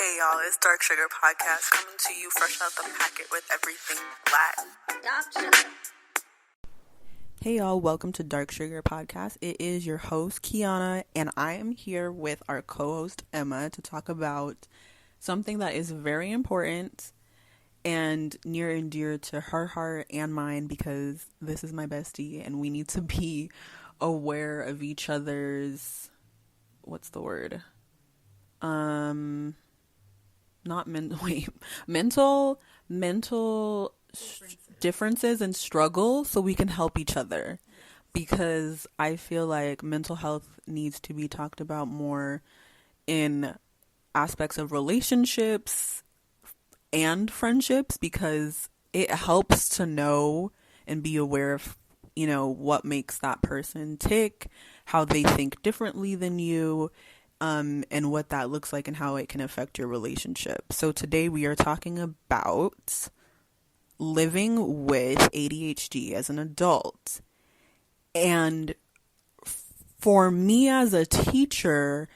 Hey y'all, it's Dark Sugar Podcast coming to you fresh out the packet with everything black. Dark Sugar. Hey y'all, welcome to Dark Sugar Podcast. It is your host, Kiana, and I am here with our co-host, Emma, to talk about something that is very important and near and dear to her heart and mine, because this is my bestie and we need to be aware of each other's, mental differences and struggles, so we can help each other, because I feel like mental health needs to be talked about more in aspects of relationships and friendships, because it helps to know and be aware of, what makes that person tick, how they think differently than you, and what that looks like and how it can affect your relationship. So today we are talking about living with ADHD as an adult. And for me as a teacher,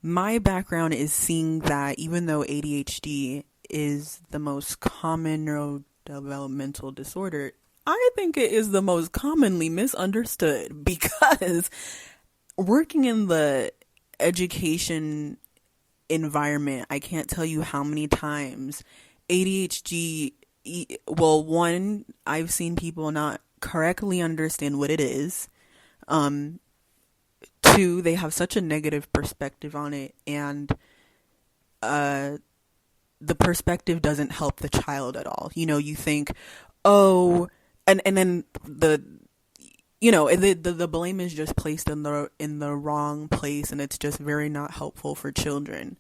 my background is seeing that even though ADHD is the most common neurodevelopmental disorder, I think it is the most commonly misunderstood, because working in the education environment, I can't tell you how many times ADHD, one, I've seen people not correctly understand what it is. Two, they have such a negative perspective on it, and the perspective doesn't help the child at all. You think, oh, and then the blame is just placed in the wrong place, and it's just very not helpful for children.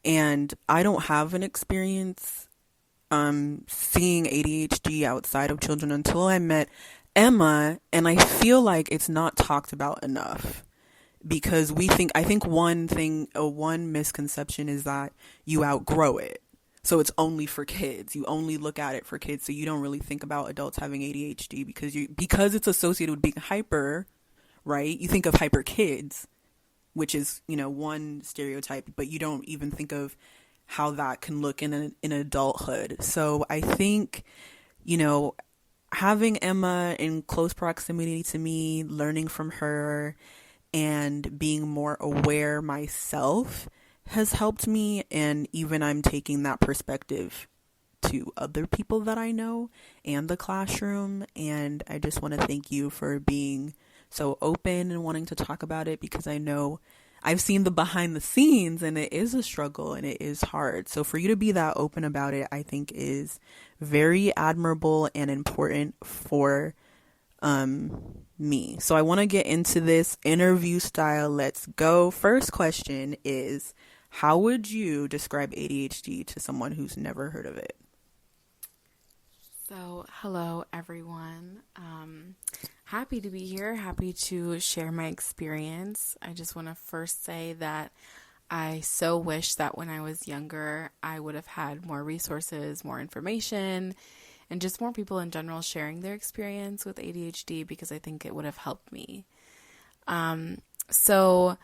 And I don't have an experience seeing ADHD outside of children until I met Emma, and I feel like it's not talked about enough, because I think one misconception is that you outgrow it. So it's only for kids. You only look at it for kids. So you don't really think about adults having ADHD because it's associated with being hyper, right? You think of hyper kids, which is, one stereotype, but you don't even think of how that can look in adulthood. So I think, having Emma in close proximity to me, learning from her, and being more aware myself has helped me. And even I'm taking that perspective to other people that I know and the classroom. And I just want to thank you for being so open and wanting to talk about it, because I know I've seen the behind the scenes, and it is a struggle and it is hard. So for you to be that open about it, I think is very admirable and important for me. So I want to get into this interview style. Let's go. First question is, how would you describe ADHD to someone who's never heard of it? So, hello everyone. Happy to be here. Happy to share my experience. I just want to first say that I so wish that when I was younger, I would have had more resources, more information, and just more people in general sharing their experience with ADHD, because I think it would have helped me. So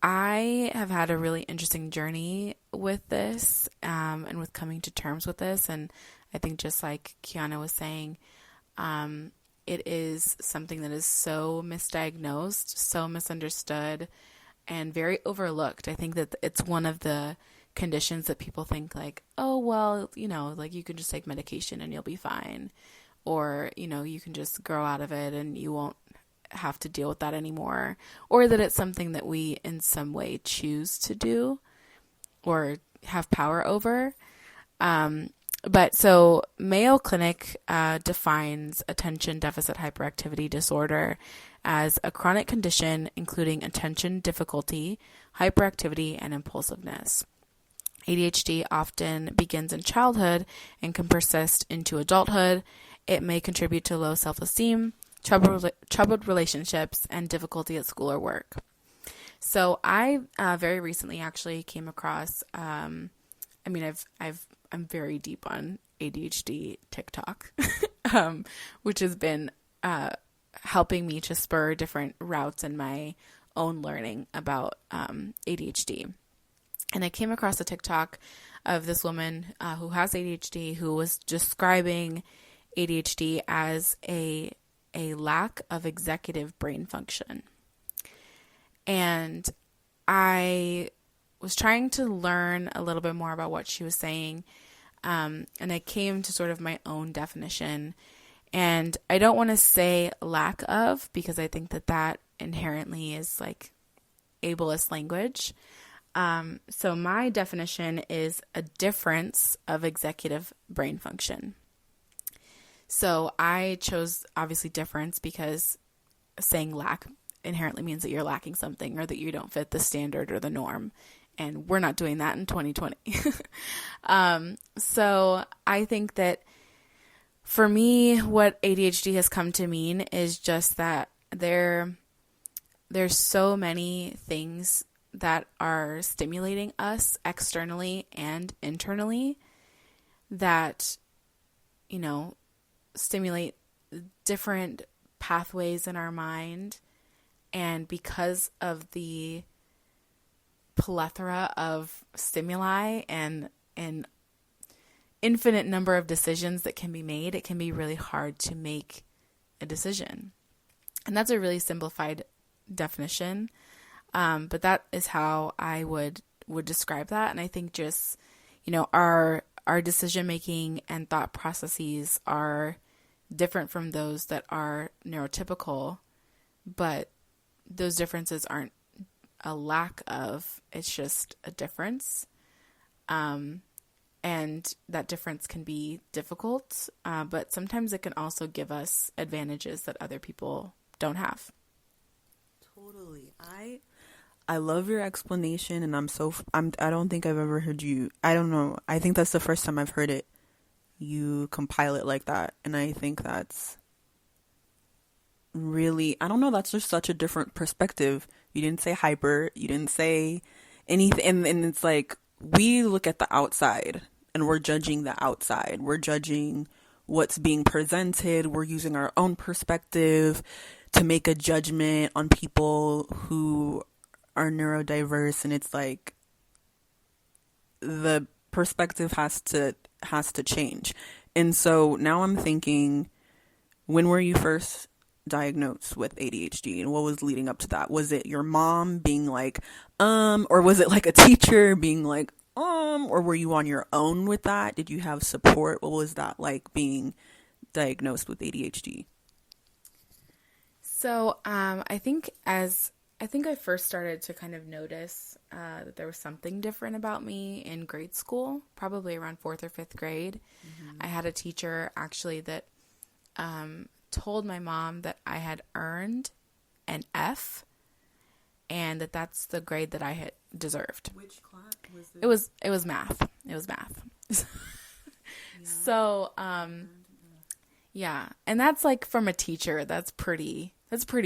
I have had a really interesting journey with this, and with coming to terms with this. And I think, just like Kiana was saying, it is something that is so misdiagnosed, so misunderstood, and very overlooked. I think that it's one of the conditions that people think like, oh, well, like you can just take medication and you'll be fine. Or, you can just grow out of it and you won't have to deal with that anymore. Or that it's something that we in some way choose to do or have power over. But so Mayo Clinic defines attention deficit hyperactivity disorder as a chronic condition including attention difficulty, hyperactivity, and impulsiveness. ADHD often begins in childhood and can persist into adulthood. It may contribute to low self-esteem, troubled relationships, and difficulty at school or work. So I very recently actually came across, I'm very deep on ADHD TikTok, which has been helping me to spur different routes in my own learning about ADHD. And I came across a TikTok of this woman who has ADHD, who was describing ADHD as a lack of executive brain function. And I was trying to learn a little bit more about what she was saying. And I came to sort of my own definition. And I don't want to say lack of, because I think that inherently is like ableist language. So my definition is a difference of executive brain function. So I chose obviously difference because saying lack inherently means that you're lacking something or that you don't fit the standard or the norm. And we're not doing that in 2020. So I think that for me, what ADHD has come to mean is just that there's so many things that are stimulating us externally and internally that, you know, stimulate different pathways in our mind. And because of the plethora of stimuli and an infinite number of decisions that can be made, it can be really hard to make a decision. And that's a really simplified definition. But that is how I would describe that. And I think just, you know, our decision making and thought processes are different from those that are neurotypical, but those differences aren't a lack of, it's just a difference. And that difference can be difficult, but sometimes it can also give us advantages that other people don't have. Totally. I love your explanation, and I don't think I've ever heard you. I don't know. I think that's the first time I've heard it. You compile it like that, and I think that's really, I don't know, that's just such a different perspective. You didn't say hyper, you didn't say anything, and it's like we look at the outside and we're judging the outside. We're judging what's being presented. We're using our own perspective to make a judgment on people who are neurodiverse, and it's like the perspective has to change. And so now I'm thinking, when were you first diagnosed with ADHD, and what was leading up to that? Was it your mom being like, or was it like a teacher being like, or were you on your own with that? Did you have support? What was that like, being diagnosed with ADHD? So, I think I first started to kind of notice that there was something different about me in grade school, probably around 4th or 5th grade. Mm-hmm. I had a teacher actually that told my mom that I had earned an F and that's the grade that I had deserved. Which class was it? It was math. It was math. Yeah. So, yeah. And that's like, from a teacher, that's pretty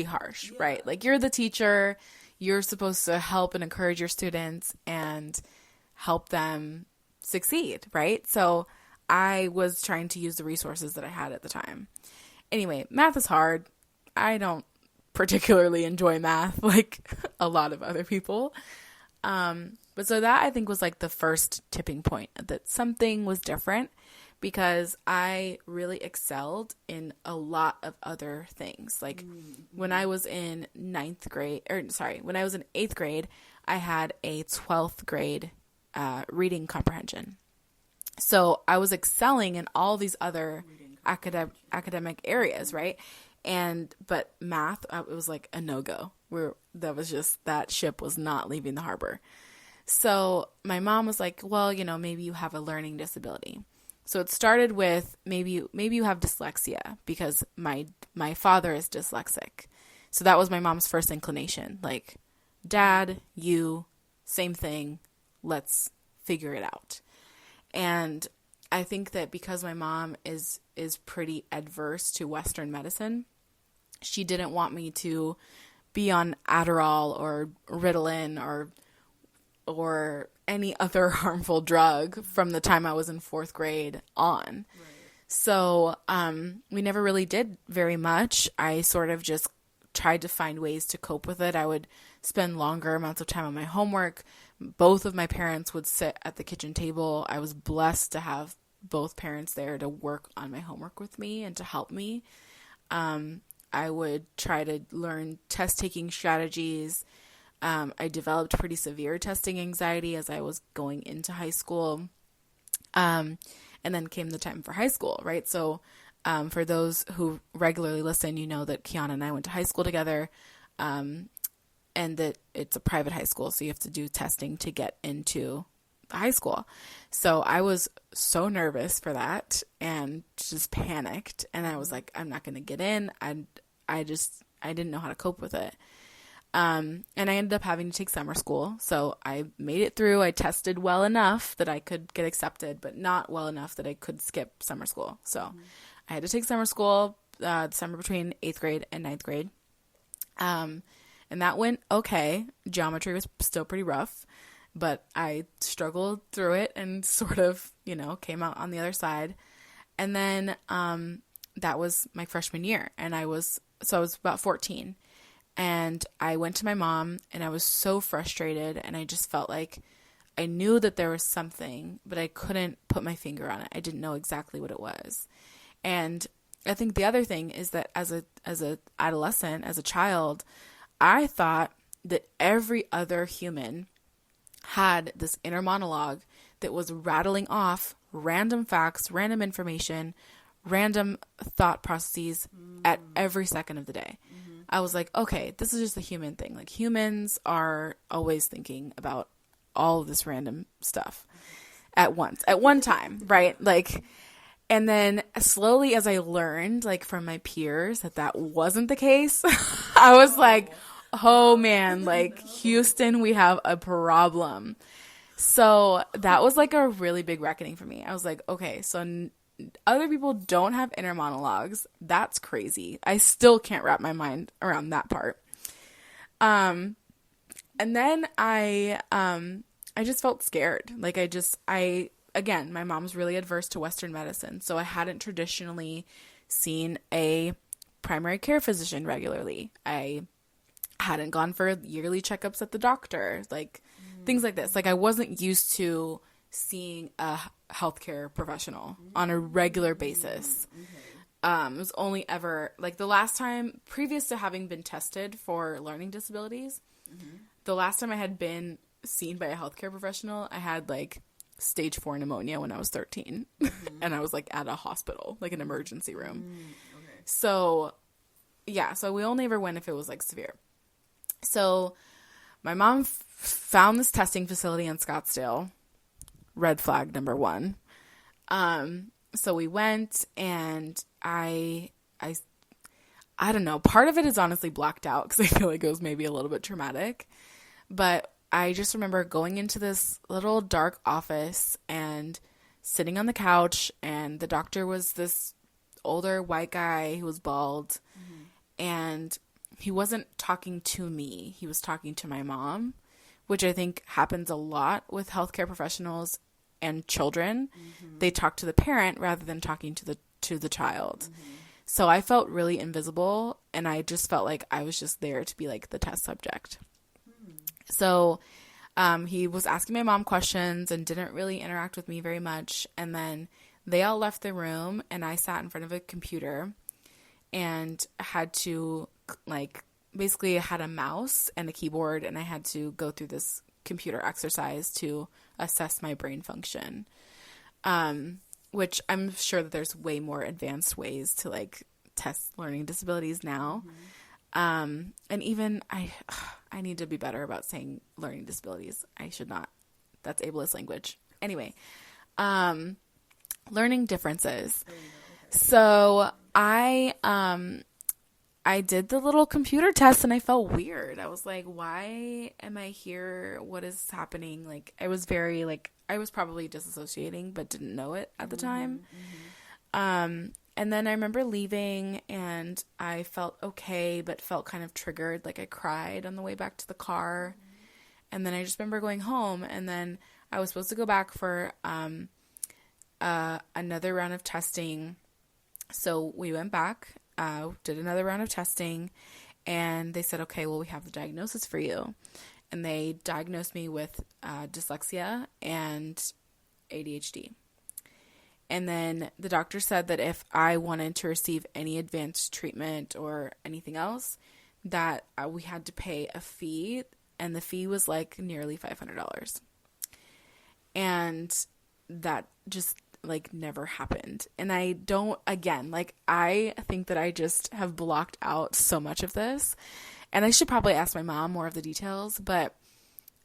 harsh, yeah. Right? Like, you're the teacher, you're supposed to help and encourage your students and help them succeed, right? So I was trying to use the resources that I had at the time. Anyway, math is hard. I don't particularly enjoy math like a lot of other people. But so that, I think, was like the first tipping point that something was different, because I really excelled in a lot of other things. Like, when I was in when I was in 8th grade, I had a 12th grade reading comprehension. So I was excelling in all these other academic areas, right? But math, it was like a no-go. That ship was not leaving the harbor. So my mom was like, well, you know, maybe you have a learning disability. So it started with maybe you have dyslexia, because my father is dyslexic. So that was my mom's first inclination. Like, Dad, you, same thing. Let's figure it out. And I think that because my mom is pretty adverse to Western medicine, she didn't want me to be on Adderall or Ritalin or any other harmful drug from the time I was in 4th grade on. Right. So we never really did very much. I sort of just tried to find ways to cope with it. I would spend longer amounts of time on my homework. both of my parents would sit at the kitchen table. I was blessed to have both parents there to work on my homework with me and to help me. I would try to learn test-taking strategies. I developed pretty severe testing anxiety as I was going into high school. And then came the time for high school, right? So for those who regularly listen, you know that Kiana and I went to high school together, and that it's a private high school, so you have to do testing to get into high school. So I was so nervous for that and just panicked, and I was like, I'm not going to get in. I didn't know how to cope with it. And I ended up having to take summer school. So I made it through. I tested well enough that I could get accepted, but not well enough that I could skip summer school. So I had to take summer school, summer between 8th grade and 9th grade. And that went okay. Geometry was still pretty rough, but I struggled through it and sort of, came out on the other side. And then, that was my freshman year. And I was about 14. And I went to my mom and I was so frustrated, and I just felt like I knew that there was something, but I couldn't put my finger on it. I didn't know exactly what it was. And I think the other thing is that as a adolescent, as a child, I thought that every other human had this inner monologue that was rattling off random facts, random information, random thought processes at every second of the day. I was like, okay, this is just a human thing. Like, humans are always thinking about all of this random stuff at one time, right? Like, and then slowly as I learned, like, from my peers that wasn't the case, I was like, oh man, like, Houston, we have a problem. So that was like a really big reckoning for me. I was like, okay, so other people don't have inner monologues. That's crazy. I still can't wrap my mind around that part. And then I just felt scared. Like, again, my mom's really adverse to Western medicine. So I hadn't traditionally seen a primary care physician regularly. I hadn't gone for yearly checkups at the doctor, like things like this. Like, I wasn't used to seeing a healthcare professional on a regular basis. It was only ever, like, the last time previous to having been tested for learning disabilities, the last time I had been seen by a healthcare professional, I had like stage 4 pneumonia when I was 13 and I was like at a hospital, like an emergency room. So yeah, so we only ever went if it was like severe. So my mom found this testing facility in Scottsdale. Red flag number 1. So we went, and I don't know. Part of it is honestly blacked out because I feel like it was maybe a little bit traumatic. But I just remember going into this little dark office and sitting on the couch, and the doctor was this older white guy who was bald, and he wasn't talking to me. He was talking to my mom, which I think happens a lot with healthcare professionals and children. They talk to the parent rather than talking to the child. So I felt really invisible, and I just felt like I was just there to be like the test subject. So he was asking my mom questions and didn't really interact with me very much. And then they all left the room, and I sat in front of a computer and had to, like, basically I had a mouse and a keyboard, and I had to go through this computer exercise to assess my brain function, which I'm sure that there's way more advanced ways to like test learning disabilities now. And even I need to be better about saying learning disabilities. I should not. That's ableist language. Anyway, learning differences. So I did the little computer test, and I felt weird. I was like, why am I here? What is happening? Like, I was very, like, I was probably disassociating, but didn't know it at the time. And then I remember leaving, and I felt okay, but felt kind of triggered. Like, I cried on the way back to the car. And then I just remember going home, and then I was supposed to go back for another round of testing. So we went back, did another round of testing, and they said, okay, well, we have the diagnosis for you. and they diagnosed me with dyslexia and ADHD. And then the doctor said that if I wanted to receive any advanced treatment or anything else, that we had to pay a fee, and the fee was like nearly $500. And that just like never happened. And I don't, again, like I think that I just have blocked out so much of this, and I should probably ask my mom more of the details, but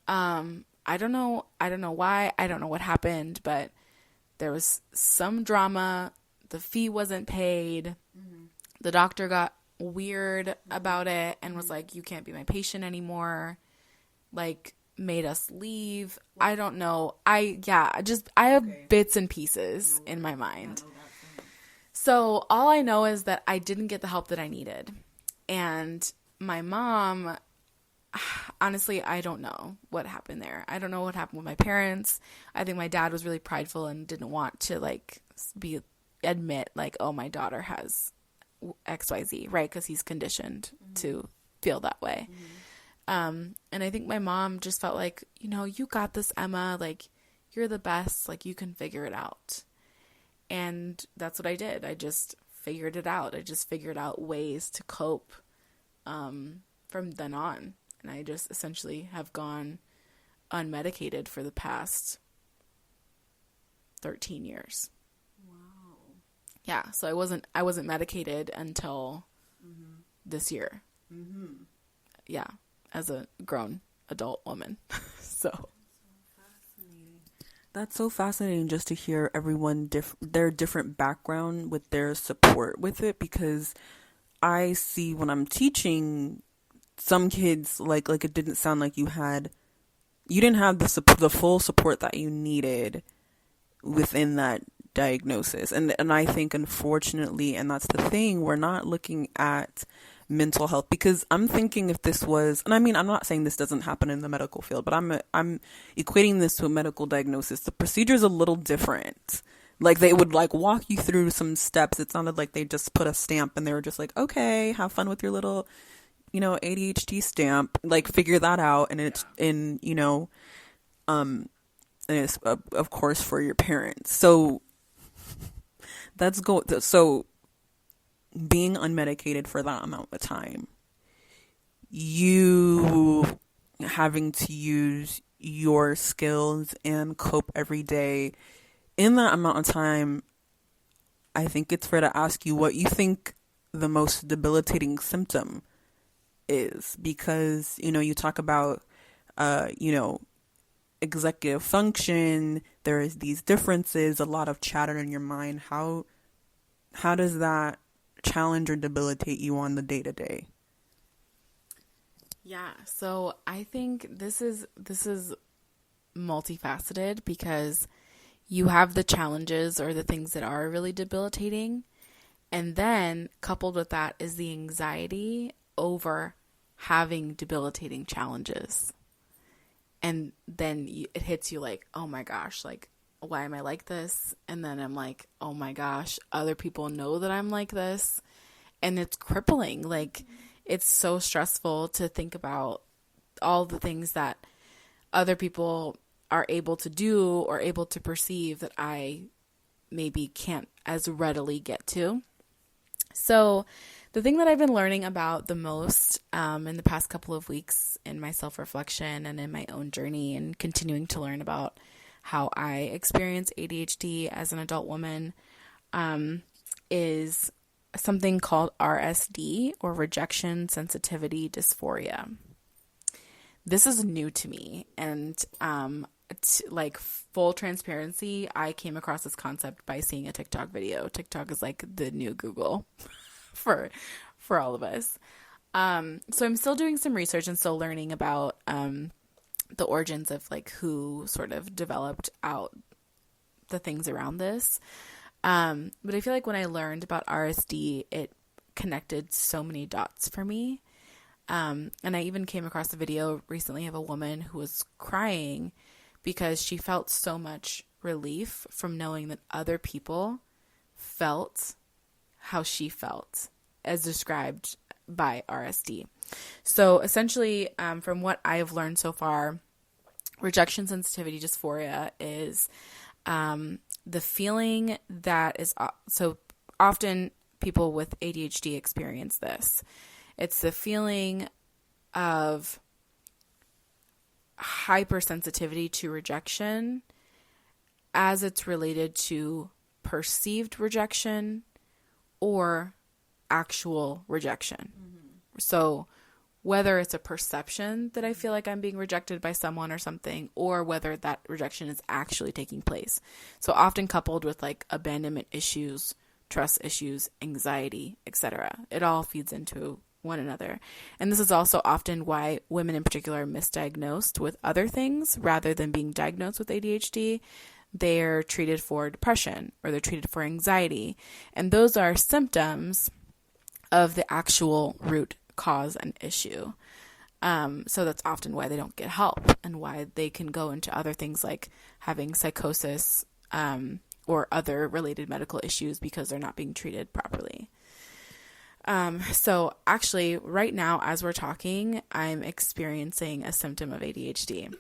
I don't know why, I don't know what happened, but there was some drama. The fee wasn't paid. Mm-hmm. The doctor got weird about it and was like, you can't be my patient anymore. Like, made us leave. I don't know. I have bits and pieces in my mind. So all I know is that I didn't get the help that I needed. And my mom, honestly, I don't know what happened there. I don't know what happened with my parents. I think my dad was really prideful and didn't want to like admit like, oh, my daughter has XYZ, right? Because he's conditioned to feel that way. And I think my mom just felt like, you got this, Emma, like, you're the best, like, you can figure it out. And that's what I did. I just figured it out. I just figured out ways to cope from then on. And I just essentially have gone unmedicated for the past 13 years. Wow. Yeah, so I wasn't medicated until this year. Mm-hmm. Yeah. As a grown adult woman. So that's so fascinating just to hear everyone their different background with their support with it, because I see when I'm teaching some kids like it didn't sound like you didn't have the full support that you needed within that diagnosis. And I think, unfortunately, and that's the thing, we're not looking at mental health, because I'm thinking if this was, and I mean, I'm not saying this doesn't happen in the medical field, but I'm equating this to a medical diagnosis. The procedure is a little different. Like, they would like walk you through some steps. It sounded like they just put a stamp and they were just like, okay, have fun with your little, ADHD stamp, like figure that out. And it's and it's of course for your parents. So so being unmedicated for that amount of time, you having to use your skills and cope every day in that amount of time, I think it's fair to ask you what you think the most debilitating symptom is, because, you talk about, executive function, there is these differences, a lot of chatter in your mind. How does that challenge or debilitate you on the day-to-day? Yeah, so I think this is multifaceted, because you have the challenges or the things that are really debilitating, and then coupled with that is the anxiety over having debilitating challenges. And then it hits you like, oh my gosh, like, why am I like this? And then I'm like, oh my gosh, other people know that I'm like this. And it's crippling. Like, it's so stressful to think about all the things that other people are able to do or able to perceive that I maybe can't as readily get to. So the thing that I've been learning about the most in the past couple of weeks in my self-reflection and in my own journey, and continuing to learn about how I experience ADHD as an adult woman, is something called RSD, or rejection sensitivity dysphoria. This is new to me, and like, full transparency, I came across this concept by seeing a TikTok video. TikTok is like the new Google for all of us. So I'm still doing some research and still learning about the origins of like who sort of developed out the things around this. But I feel like when I learned about RSD, it connected so many dots for me. And I even came across a video recently of a woman who was crying because she felt so much relief from knowing that other people felt how she felt, as described by RSD. So essentially, from what I have learned so far, rejection sensitivity dysphoria is the feeling that is, so often people with ADHD experience this. It's the feeling of hypersensitivity to rejection as it's related to perceived rejection or actual rejection. So whether it's a perception that I feel like I'm being rejected by someone or something, or whether that rejection is actually taking place. So often coupled with like abandonment issues, trust issues, anxiety, etc. It all feeds into one another. And this is also often why women in particular are misdiagnosed with other things rather than being diagnosed with ADHD. They're treated for depression or they're treated for anxiety. And those are symptoms of the actual root cause and issue. So that's often why they don't get help and why they can go into other things like having psychosis or other related medical issues because they're not being treated properly. So actually right now as we're talking, I'm experiencing a symptom of ADHD.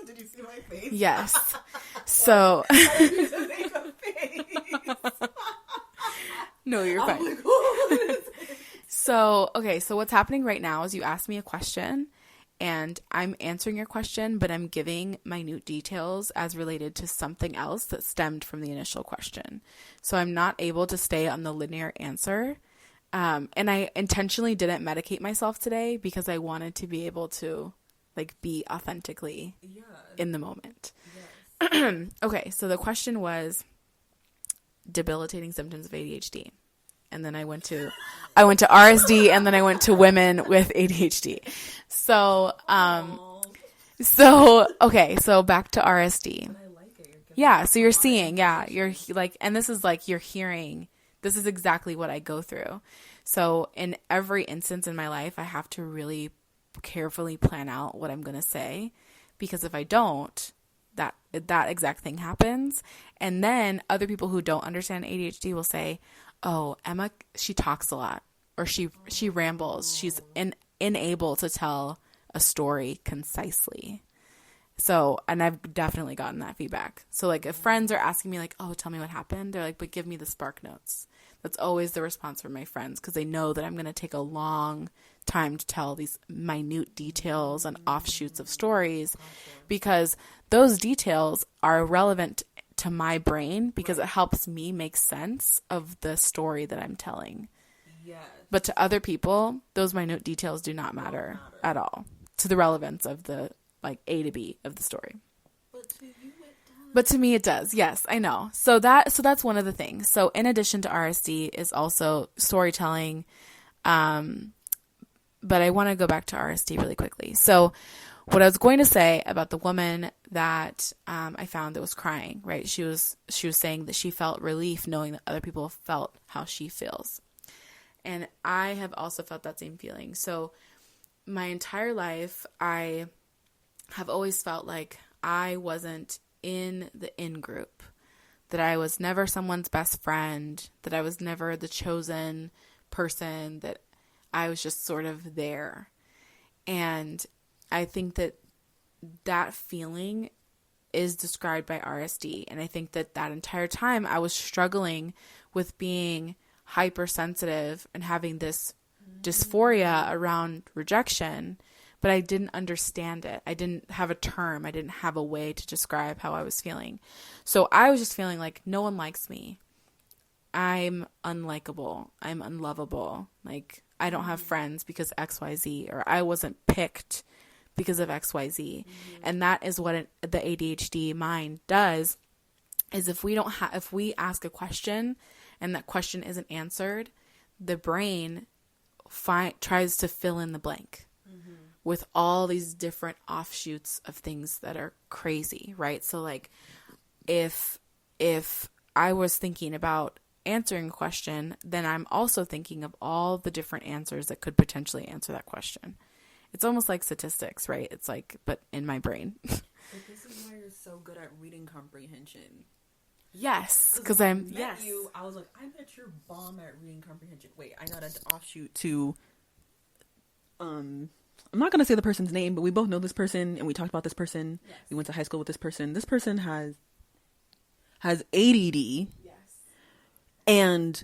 Did you see my face? Yes. So no, you're fine. So, okay, so what's happening right now is you asked me a question and I'm answering your question, but I'm giving minute details as related to something else that stemmed from the initial question. So I'm not able to stay on the linear answer. And I intentionally didn't medicate myself today because I wanted to be able to like be authentically in the moment. Yes. Okay, so the question was debilitating symptoms of ADHD. And then I went to RSD and then I went to women with ADHD. So, okay, so back to RSD. Yeah, so you're seeing, you're like, and this is like, you're hearing, this is exactly what I go through. So in every instance in my life, I have to really carefully plan out what I'm going to say, because if I don't, that exact thing happens. And then other people who don't understand ADHD will say, oh, Emma, she talks a lot, or she rambles. She's unable to tell a story concisely. So, and I've definitely gotten that feedback. So like if friends are asking me like, oh, tell me what happened, they're like, but give me the spark notes. That's always the response from my friends, because they know that I'm going to take a long time to tell these minute details and offshoots of stories, because those details are relevant to my brain because it helps me make sense of the story that I'm telling. Yes. But to other people, those minute details do not matter at all to the relevance of the like A to B of the story. But to you it does. But to me it does. Yes, I know. So that's one of the things. So in addition to RSD is also storytelling. But I want to go back to RSD really quickly. So what I was going to say about the woman that I found that was crying, right? She was saying that she felt relief knowing that other people felt how she feels. And I have also felt that same feeling. So my entire life, I have always felt like I wasn't in the in group, that I was never someone's best friend, that I was never the chosen person, that I was just sort of there. And I think that feeling is described by RSD. And I think that entire time I was struggling with being hypersensitive and having this dysphoria around rejection, but I didn't understand it. I didn't have a term. I didn't have a way to describe how I was feeling. So I was just feeling like no one likes me. I'm unlikable. I'm unlovable. Like I don't have friends because XYZ, or I wasn't picked because of XYZ. And that is what the ADHD mind does, is if we ask a question and that question isn't answered, the brain tries to fill in the blank with all these different offshoots of things that are crazy, right? So like if I was thinking about answering a question, then I'm also thinking of all the different answers that could potentially answer that question. It's almost like statistics, right? It's like, but in my brain. But this is why you're so good at reading comprehension. Yes, because I was like, I bet you're bomb at reading comprehension. Wait, I got an offshoot to I'm not going to say the person's name, but we both know this person and we talked about this person. Yes. We went to high school with this person. This person has ADD. Yes. And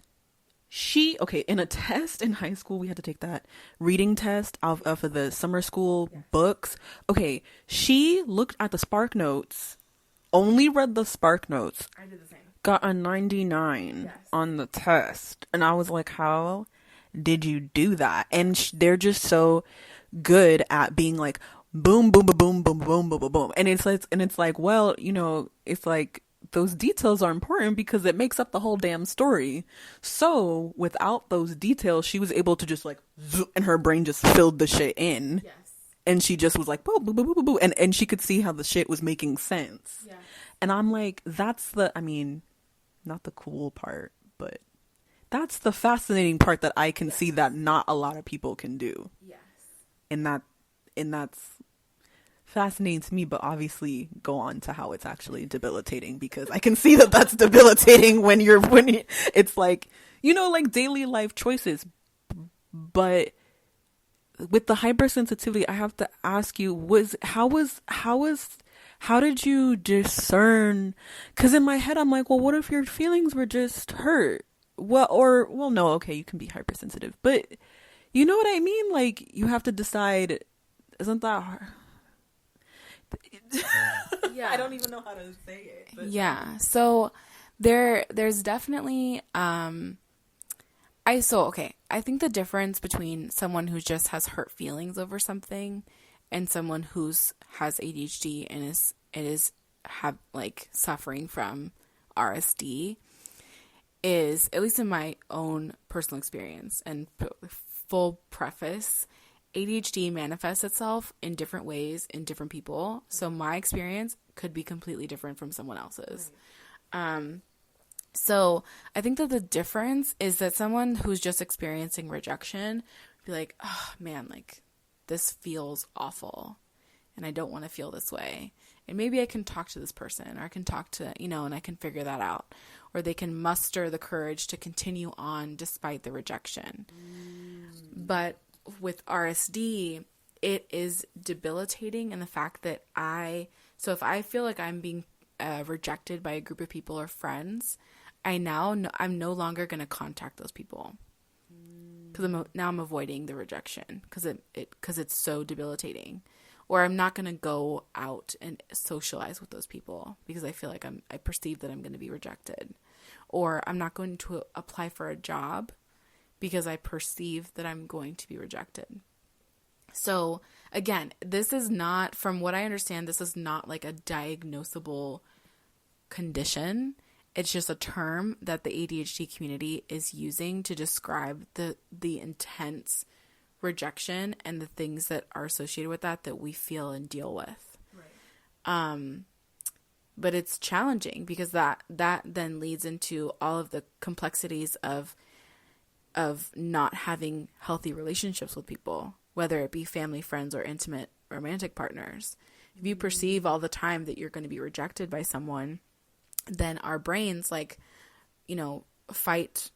in a test in high school, we had to take that reading test of the summer school books. Okay. She looked at the Spark Notes, only read the Spark Notes. I did the same. Got a 99 on the test. And I was like, how did you do that? And they're just so good at being like boom boom boom boom boom boom boom boom boom, and it's like, well, it's like those details are important because it makes up the whole damn story. So without those details, she was able to just like and her brain just filled the shit in. Yes. And she just was like boo boo boo boo boo, and she could see how the shit was making sense. Yeah. And I'm like, that's not the cool part, but that's the fascinating part that I can see that not a lot of people can do. Yes. And that's fascinating to me, but obviously go on to how it's actually debilitating, because I can see that that's debilitating when it's like, like daily life choices. But with the hypersensitivity, I have to ask you, how did you discern? Because in my head, I'm like, well, what if your feelings were just hurt? Well, no, okay, you can be hypersensitive, but you know what I mean? Like, you have to decide, isn't that hard? Yeah. I don't even know how to say it. But. Yeah. So there's definitely, I think the difference between someone who just has hurt feelings over something and someone has ADHD and is suffering from RSD is, at least in my own personal experience, and full preface, ADHD manifests itself in different ways in different people. So my experience could be completely different from someone else's. Right. So I think that the difference is that someone who's just experiencing rejection would be like, oh man, like this feels awful and I don't want to feel this way. And maybe I can talk to this person, or I can talk to, and I can figure that out. Or they can muster the courage to continue on despite the rejection. But with RSD, it is debilitating in the fact that if I feel like I'm being rejected by a group of people or friends, I'm no longer going to contact those people. Because I'm avoiding the rejection because it's so debilitating. Or I'm not going to go out and socialize with those people because I feel like I perceive that I'm going to be rejected. Or I'm not going to apply for a job because I perceive that I'm going to be rejected. So again, this is not, from what I understand, this is not like a diagnosable condition. It's just a term that the ADHD community is using to describe the intense rejection and the things that are associated with that we feel and deal with. Right. But it's challenging because that then leads into all of the complexities of not having healthy relationships with people, whether it be family, friends, or intimate romantic partners. If you perceive all the time that you're going to be rejected by someone, then our brains, fight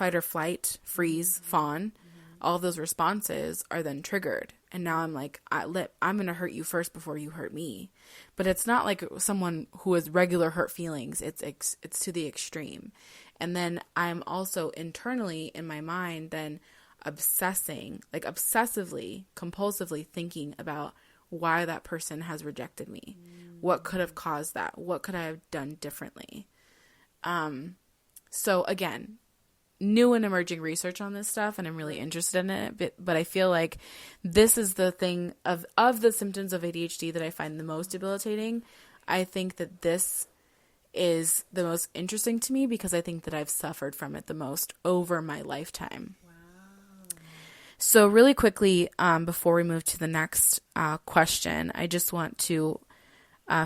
or flight, freeze, fawn, all of those responses are then triggered. And now I'm like, I'm going to hurt you first before you hurt me. But it's not like someone who has regular hurt feelings. It's to the extreme. And then I'm also internally in my mind then obsessively, compulsively thinking about why that person has rejected me. What could have caused that? What could I have done differently? So again, new and emerging research on this stuff, and I'm really interested in it. But I feel like this is the thing of the symptoms of ADHD that I find the most debilitating. I think that this is the most interesting to me because I think that I've suffered from it the most over my lifetime. Wow. So really quickly, before we move to the next question, I just want to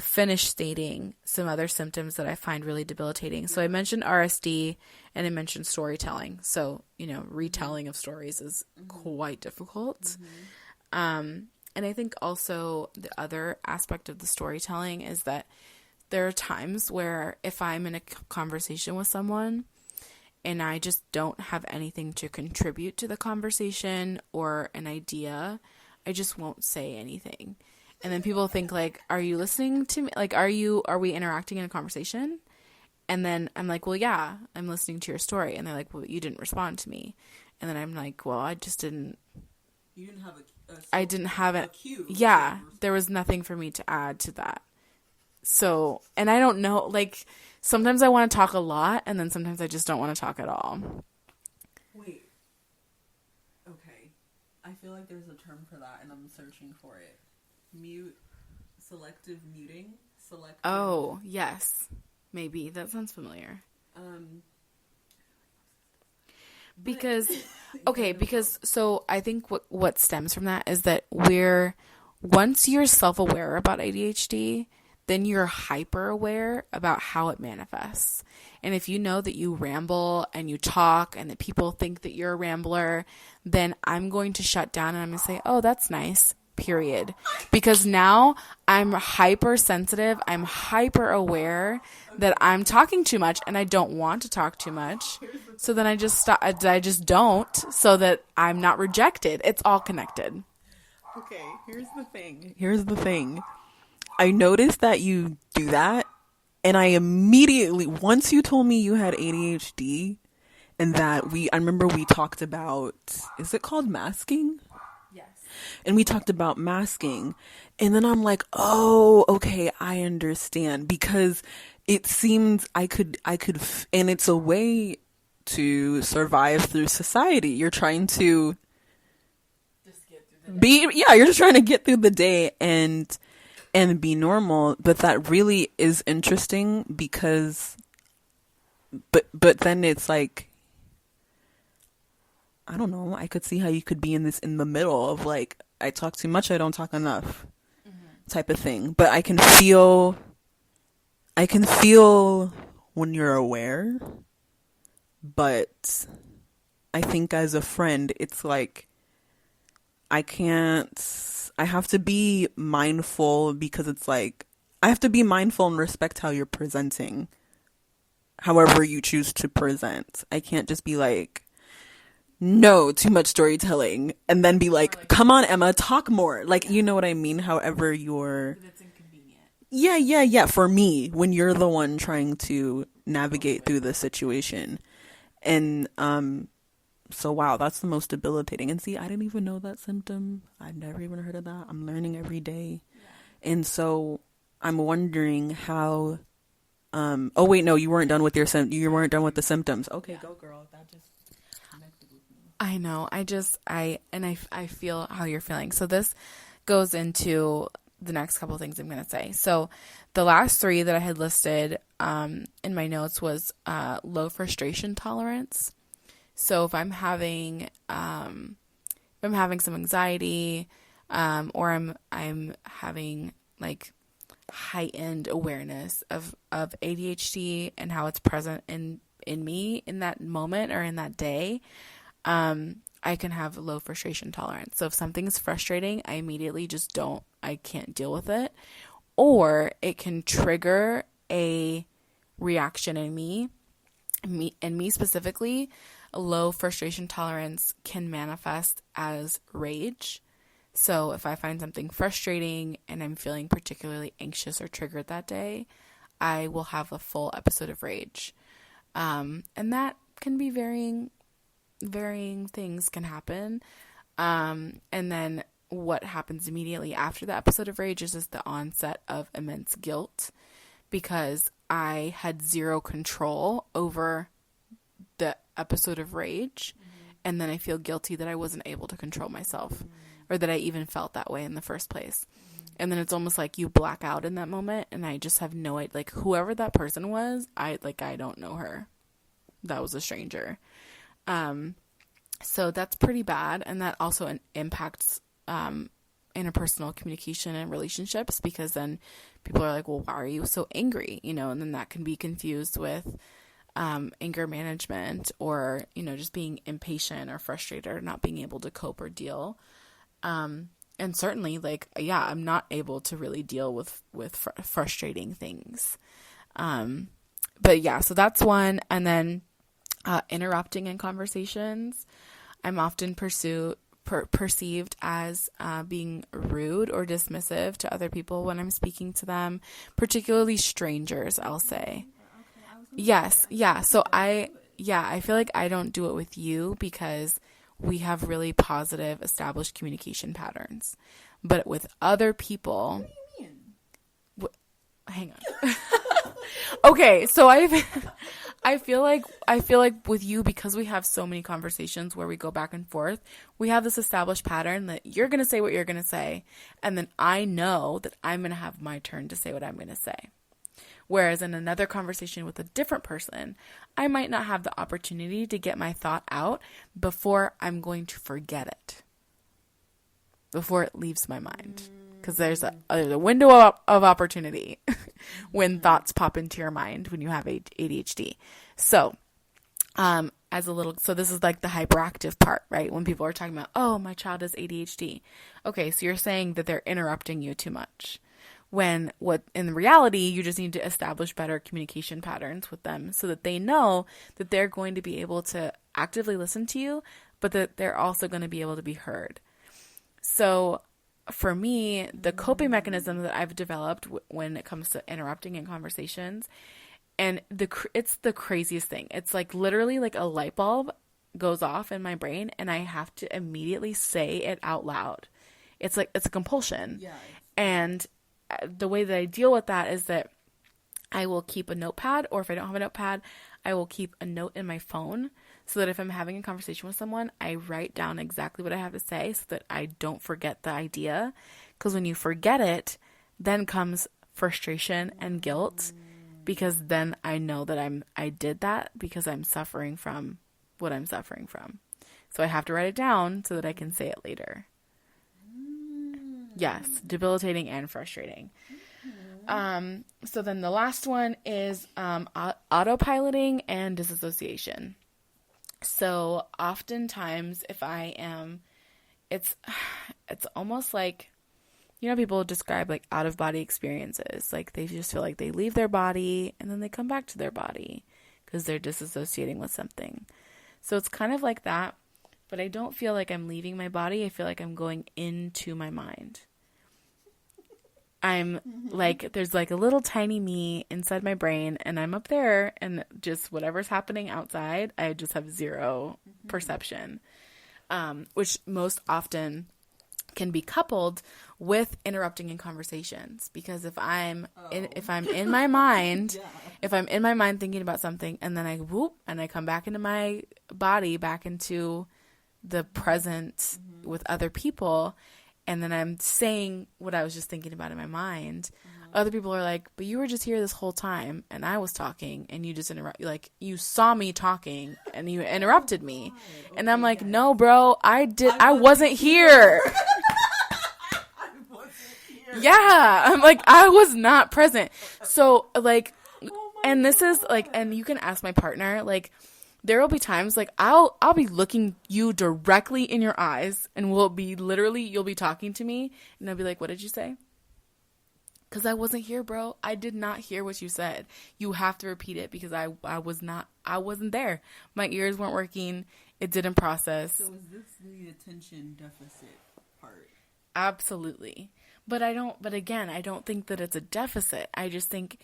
finish stating some other symptoms that I find really debilitating. So I mentioned RSD and I mentioned storytelling. So, retelling of stories is quite difficult. And I think also the other aspect of the storytelling is that there are times where if I'm in a conversation with someone and I just don't have anything to contribute to the conversation or an idea, I just won't say anything. And then people think like, are you listening to me? Like, are we interacting in a conversation? And then I'm like, well, yeah, I'm listening to your story. And they're like, well, you didn't respond to me. And then I'm like, well, I just didn't. You didn't have I didn't have it. cue. Yeah, there was nothing for me to add to that. So, and I don't know, like, sometimes I want to talk a lot, and then sometimes I just don't want to talk at all. Wait. Okay. I feel like there's a term for that, and I'm searching for it. Selective muting? Oh, yes. Maybe. That sounds familiar. Because so I think what stems from that is that once you're self-aware about ADHD, then you're hyper aware about how it manifests. And if you know that you ramble and you talk and that people think that you're a rambler, then I'm going to shut down and I'm going to say, oh, that's nice, period. Because now I'm hypersensitive. I'm hyper aware that I'm talking too much and I don't want to talk too much. So then I just stop. I just don't, so that I'm not rejected. It's all connected. Okay, here's the thing. I noticed that you do that, and I immediately, once you told me you had ADHD, and that I remember we talked about, is it called masking? Yes. And we talked about masking, and then I'm like, oh, okay, I understand, because it seemed I could, and it's a way to survive through society. You're trying to you're just trying to get through the day and be normal. But that really is interesting because, but then it's like, I don't know, I could see how you could be in the middle of like, I talk too much, I don't talk enough, type of thing. But I can feel when you're aware. But I think as a friend, it's like, I have to be mindful, because it's like, I have to be mindful and respect how you're presenting, however you choose to present. I can't just be like, no, too much storytelling, and then be like, come on, Emma, talk more. Like, you know what I mean? However you're... It's inconvenient. Yeah. For me, when you're the one trying to navigate through the situation. And, so wow, that's the most debilitating. And see, I didn't even know that symptom. I'd never even heard of that. I'm learning every day. Yeah. And so I'm wondering how, oh wait, no, you weren't done with you weren't done with the symptoms. Okay, go girl. That just connected with me. I know. I feel how you're feeling. So this goes into the next couple of things I'm going to say. So the last three that I had listed in my notes was low frustration tolerance. So if I'm having some anxiety, or I'm having like heightened awareness of ADHD and how it's present in me in that moment or in that day, I can have low frustration tolerance. So if something's frustrating, I immediately just I can't deal with it. Or it can trigger a reaction in me specifically. Low frustration tolerance can manifest as rage. So if I find something frustrating and I'm feeling particularly anxious or triggered that day, I will have a full episode of rage. And that can be varying things can happen. And then what happens immediately after the episode of rage is just the onset of immense guilt, because I had zero control over the episode of rage. And then I feel guilty that I wasn't able to control myself, or that I even felt that way in the first place. And then it's almost like you black out in that moment, and I just have no idea, like whoever that person was, I don't know her. That was a stranger. So that's pretty bad. And that also impacts interpersonal communication and relationships, because then people are like, well, why are you so angry? And then that can be confused with anger management, or, just being impatient or frustrated or not being able to cope or deal. And certainly I'm not able to really deal with frustrating things. But yeah, so that's one. And then interrupting in conversations. I'm often perceived as being rude or dismissive to other people when I'm speaking to them, particularly strangers, I'll say. Yes, yeah. So I feel like I don't do it with you because we have really positive established communication patterns. But with other people... What do you mean? Hang on. Okay, so I feel like with you, because we have so many conversations where we go back and forth, we have this established pattern that you're going to say what you're going to say, and then I know that I'm going to have my turn to say what I'm going to say. Whereas in another conversation with a different person, I might not have the opportunity to get my thought out before I'm going to forget it, before it leaves my mind. Because there's a window of opportunity when thoughts pop into your mind when you have ADHD. So, so this is like the hyperactive part, right? When people are talking about, oh, my child has ADHD. Okay, so you're saying that they're interrupting you too much. When what in reality, you just need to establish better communication patterns with them so that they know that they're going to be able to actively listen to you, but that they're also going to be able to be heard. So for me, the coping mechanism that I've developed when it comes to interrupting in conversations, and it's the craziest thing. It's like literally like a light bulb goes off in my brain and I have to immediately say it out loud. It's like, it's a compulsion. Yeah. And the way that I deal with that is that I will keep a notepad, or if I don't have a notepad, I will keep a note in my phone so that if I'm having a conversation with someone, I write down exactly what I have to say so that I don't forget the idea. Because when you forget it, then comes frustration and guilt, because then I know that I did that because I'm suffering from what I'm suffering from. So I have to write it down so that I can say it later. Yes, debilitating and frustrating. So then the last one is autopiloting and disassociation. So oftentimes if I am, it's almost like, you know, people describe like out of body experiences. Like they just feel like they leave their body and then they come back to their body because they're disassociating with something. So it's kind of like that, but I don't feel like I'm leaving my body. I feel like I'm going into my mind. I'm like, there's like a little tiny me inside my brain and I'm up there and just whatever's happening outside, I just have zero perception, which most often can be coupled with interrupting in conversations. Because if I'm in my mind, if I'm in my mind thinking about something and then I come back into my body, back into the present with other people, and then I'm saying what I was just thinking about in my mind, other people are like, but you were just here this whole time and I was talking and you just you saw me talking and you interrupted me. Okay, and I'm like, no, bro, I wasn't here. Yeah. I'm like, I was not present. So like, and this is like, and you can ask my partner, like, there will be times like I'll be looking you directly in your eyes and you'll be talking to me and I'll be like, what did you say? Because I wasn't here, bro. I did not hear what you said. You have to repeat it because I wasn't there. My ears weren't working. It didn't process. So is this the attention deficit part? Absolutely. But again, I don't think that it's a deficit. I just think,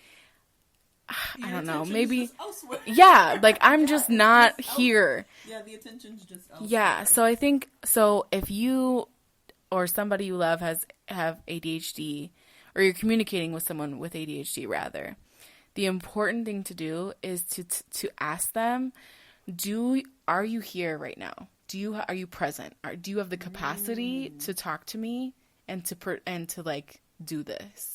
I don't know, maybe, yeah, like I'm just not here. Yeah, the attention's just elsewhere. Yeah, so I think, so if you or somebody you love have ADHD, or you're communicating with someone with ADHD rather, the important thing to do is to ask them, are you here right now? Are you present? Do you have the capacity to talk to me and to like do this?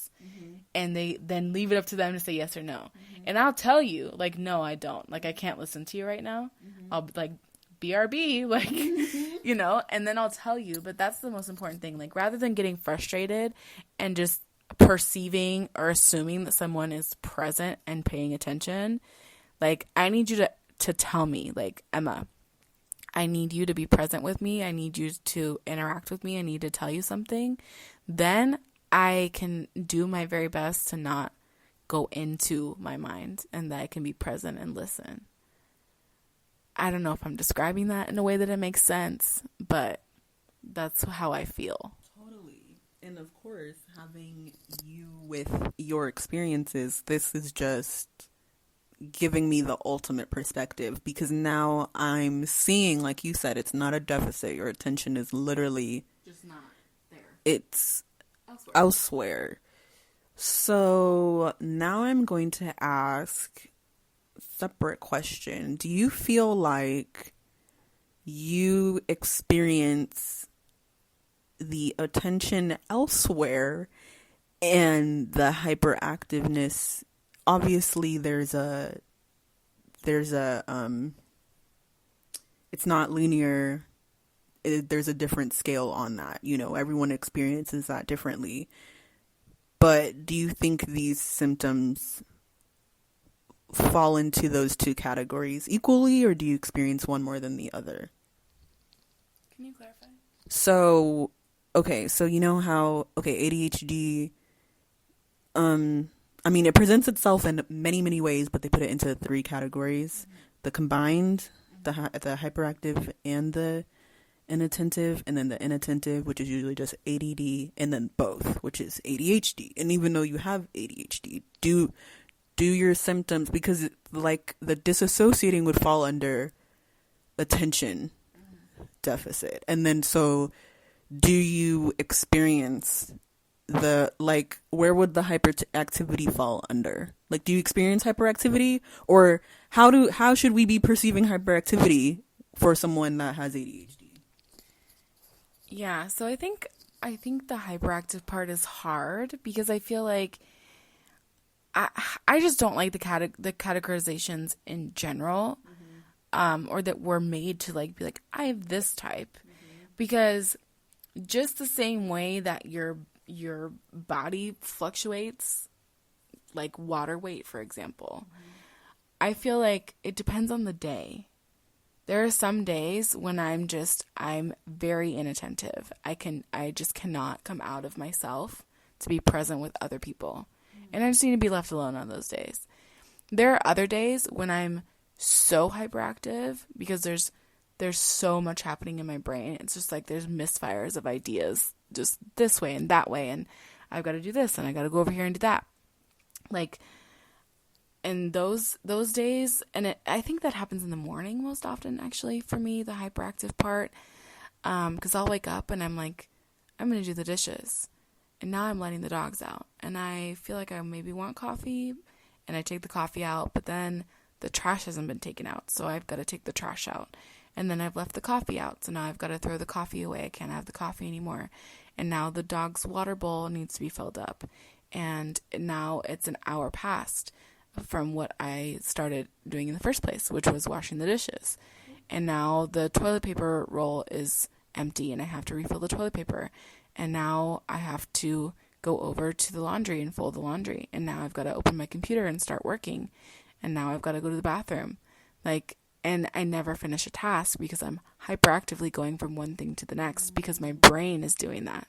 And they then leave it up to them to say yes or no. And I'll tell you, like, no, I don't. Like, I can't listen to you right now. I'll be like, BRB, like, you know, and then I'll tell you. But that's the most important thing. Like, rather than getting frustrated and just perceiving or assuming that someone is present and paying attention, like, I need you to tell me, like, Emma, I need you to be present with me. I need you to interact with me. I need to tell you something. Then I can do my very best to not go into my mind and that I can be present and listen. I don't know if I'm describing that in a way that it makes sense, but that's how I feel. Totally. And of course, having you with your experiences, this is just giving me the ultimate perspective, because now I'm seeing, like you said, it's not a deficit. Your attention is literally Just not there. It's elsewhere. So now I'm going to ask a separate question. Do you feel like you experience the attention elsewhere and the hyperactiveness? Obviously there's a it's not linear. There's a different scale on that. You know, everyone experiences that differently. But do you think these symptoms fall into those two categories equally, or do you experience one more than the other? Can you clarify? So, okay, so you know how, ADHD, I mean, it presents itself in many, many ways, but they put it into 3 categories. Mm-hmm. The combined, the hyperactive and the inattentive, and then the inattentive, which is usually just ADD, and then both, which is ADHD. And even though you have ADHD, do your symptoms, because like the disassociating would fall under attention deficit. And then so do you experience the, like, where would the hyperactivity fall under? Like, do you experience hyperactivity, or how should we be perceiving hyperactivity for someone that has ADHD? Yeah, so I think the hyperactive part is hard, because I feel like I just don't like the categorizations in general, or that we're made to like be like, I have this type, because just the same way that your body fluctuates, like water weight, for example, I feel like it depends on the day. There are some days when I'm very inattentive. I just cannot come out of myself to be present with other people. And I just need to be left alone on those days. There are other days when I'm so hyperactive, because there's so much happening in my brain. It's just like there's misfires of ideas just this way and that way, and I've got to do this and I got to go over here and do that. Like, and those days, and I think that happens in the morning most often, actually, for me, the hyperactive part, because I'll wake up and I'm like, I'm going to do the dishes, and now I'm letting the dogs out, and I feel like I maybe want coffee, and I take the coffee out, but then the trash hasn't been taken out, so I've got to take the trash out, and then I've left the coffee out, so now I've got to throw the coffee away. I can't have the coffee anymore, and now the dog's water bowl needs to be filled up, and now it's an hour past from what I started doing in the first place, which was washing the dishes. And now the toilet paper roll is empty and I have to refill the toilet paper. And now I have to go over to the laundry and fold the laundry. And now I've got to open my computer and start working. And now I've got to go to the bathroom. Like, and I never finish a task because I'm hyperactively going from one thing to the next because my brain is doing that.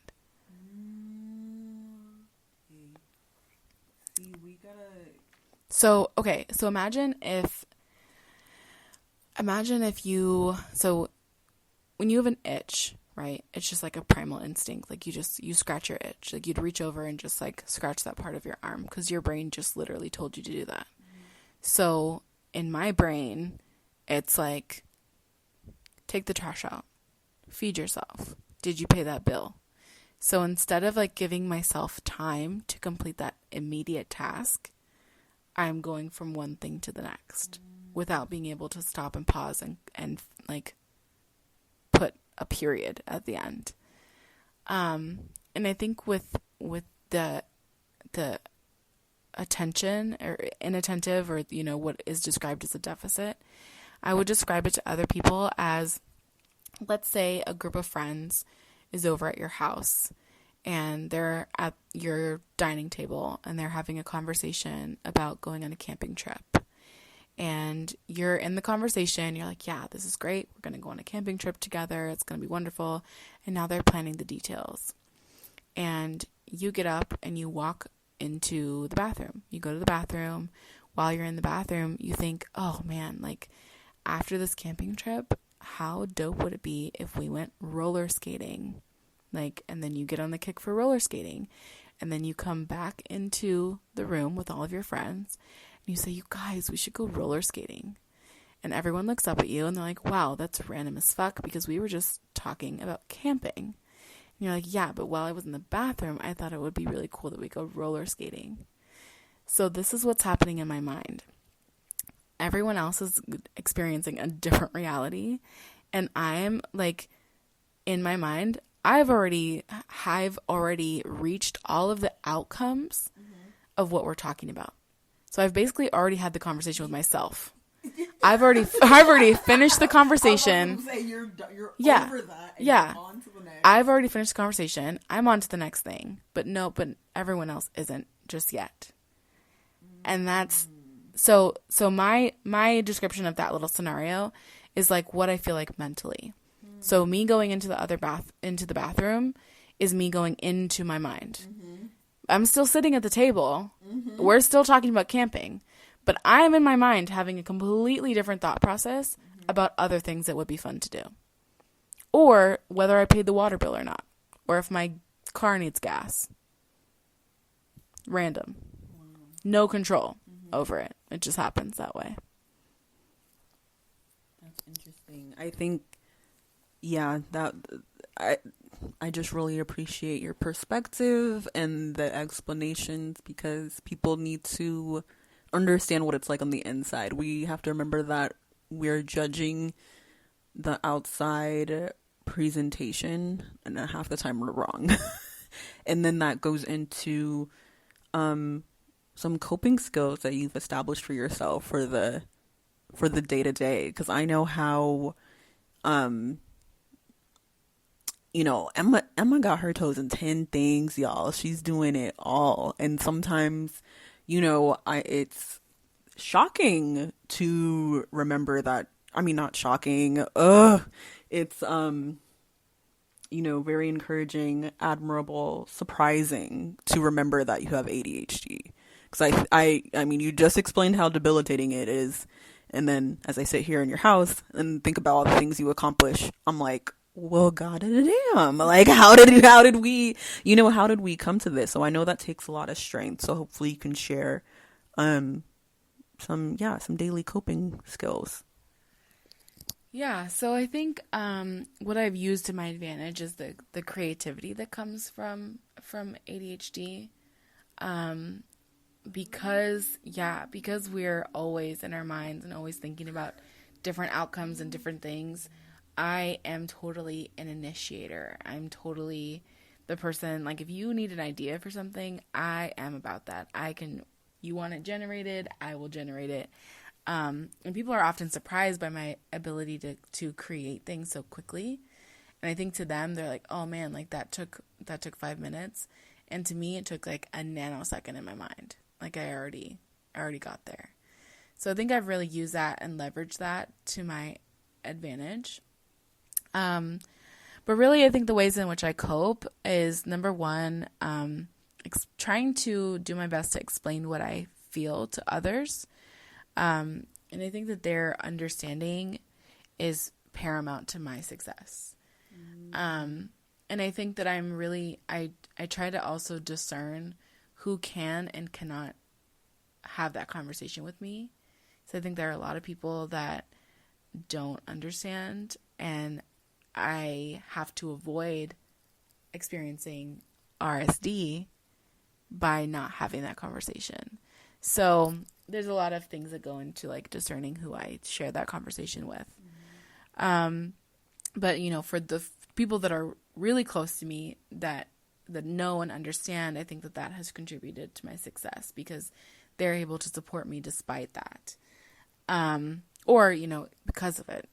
So, okay, so imagine if so when you have an itch, right, it's just like a primal instinct, like you scratch your itch, like you'd reach over and just like scratch that part of your arm because your brain just literally told you to do that. So in my brain, it's like, take the trash out, feed yourself, did you pay that bill? So instead of like giving myself time to complete that immediate task, I'm going from one thing to the next without being able to stop and pause and like put a period at the end. And I think with the attention or inattentive, or, you know, what is described as a deficit, I would describe it to other people as, let's say a group of friends is over at your house and they're at your dining table and they're having a conversation about going on a camping trip. And you're in the conversation, you're like, yeah, this is great. We're going to go on a camping trip together. It's going to be wonderful. And now they're planning the details. And you get up and you walk into the bathroom. You go to the bathroom. While you're in the bathroom, you think, oh man, like, after this camping trip, how dope would it be if we went roller skating? Like, and then you get on the kick for roller skating, and then you come back into the room with all of your friends, and you say, you guys, we should go roller skating. And everyone looks up at you, and they're like, wow, that's random as fuck, because we were just talking about camping. And you're like, yeah, but while I was in the bathroom, I thought it would be really cool that we go roller skating. So this is what's happening in my mind. Everyone else is experiencing a different reality, and I'm like, in my mind, I've already reached all of the outcomes of what we're talking about. So I've basically already had the conversation with myself. I've already finished the conversation. I was about to say, you're Yeah. over that. And Yeah. you're on to the next. I've already finished the conversation. I'm on to the next thing. But everyone else isn't just yet. And that's so my description of that little scenario is like what I feel like mentally. So me going into the bathroom is me going into my mind. I'm still sitting at the table. We're still talking about camping, but I'm in my mind having a completely different thought process about other things that would be fun to do, or whether I paid the water bill or not, or if my car needs gas. Random. No control over it. It just happens that way. That's interesting. I think, yeah, that I just really appreciate your perspective and the explanations, because people need to understand what it's like on the inside. We have to remember that we're judging the outside presentation, and half the time we're wrong. And then that goes into some coping skills that you've established for yourself for the day to day. Because I know how Emma got her toes in 10 things, y'all. She's doing it all, and sometimes it's shocking to remember that. I mean, not shocking. It's very encouraging, admirable, surprising to remember that you have ADHD. Because I mean, you just explained how debilitating it is, and then as I sit here in your house and think about all the things you accomplish, I'm like, well, god damn, like how did we come to this? So I know that takes a lot of strength. So hopefully you can share some daily coping skills. Yeah, so I think what I've used to my advantage is the creativity that comes from ADHD. Because we're always in our minds and always thinking about different outcomes and different things, I am totally an initiator. I'm totally the person, like, if you need an idea for something, I am about that. You want it generated, I will generate it. And people are often surprised by my ability to create things so quickly. And I think to them, they're like, oh man, like that took 5 minutes. And to me, it took like a nanosecond in my mind. Like I already got there. So I think I've really used that and leveraged that to my advantage. But really, I think the ways in which I cope is, number one, trying to do my best to explain what I feel to others. And I think that their understanding is paramount to my success. And I think that I try to also discern who can and cannot have that conversation with me. So I think there are a lot of people that don't understand, and I have to avoid experiencing RSD by not having that conversation. So there's a lot of things that go into like discerning who I share that conversation with. But for the people that are really close to me that know and understand, I think that has contributed to my success, because they're able to support me despite that. Or because of it.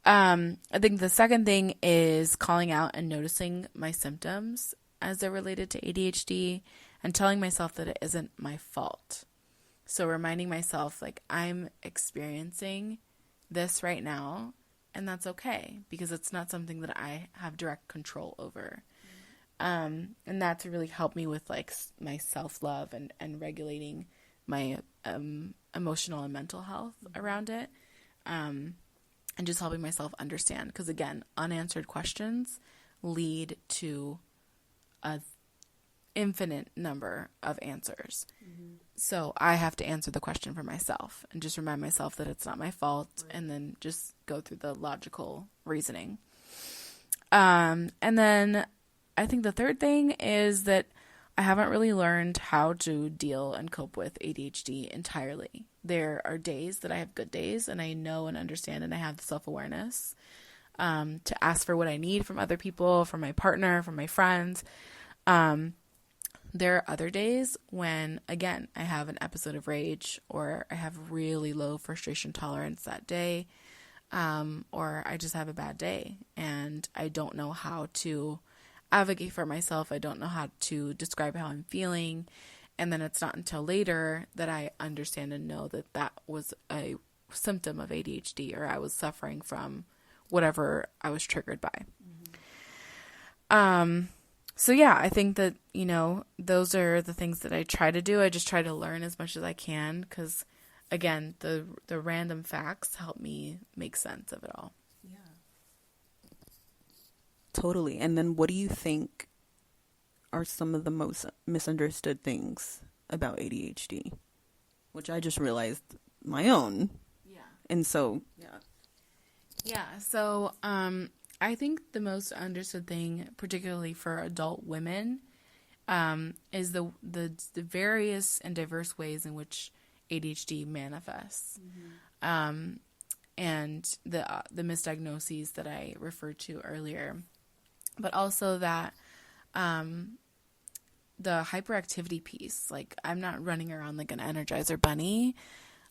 I think the second thing is calling out and noticing my symptoms as they're related to ADHD, and telling myself that it isn't my fault. So reminding myself, like, I'm experiencing this right now, and that's okay, because it's not something that I have direct control over. And that's really helped me with like my self-love and regulating my emotional and mental health around it. and just helping myself understand. Because again, unanswered questions lead to a infinite number of answers. So I have to answer the question for myself and just remind myself that it's not my fault, and then just go through the logical reasoning. And then I think the third thing is that I haven't really learned how to deal and cope with ADHD entirely. There are days that I have good days, and I know and understand, and I have the self-awareness to ask for what I need from other people, from my partner, from my friends. There are other days when, again, I have an episode of rage, or I have really low frustration tolerance that day, or I just have a bad day and I don't know how to advocate for myself. I don't know how to describe how I'm feeling. And then it's not until later that I understand and know that that was a symptom of ADHD, or I was suffering from whatever I was triggered by. So yeah, I think that, those are the things that I try to do. I just try to learn as much as I can, because again, the random facts help me make sense of it all. Yeah. Totally. And then what do you think are some of the most misunderstood things about ADHD? Which I just realized my own. Yeah. And so, So, I think the most understood thing, particularly for adult women, is the various and diverse ways in which ADHD manifests, and the misdiagnoses that I referred to earlier, but also that the hyperactivity piece. Like, I'm not running around like an Energizer bunny.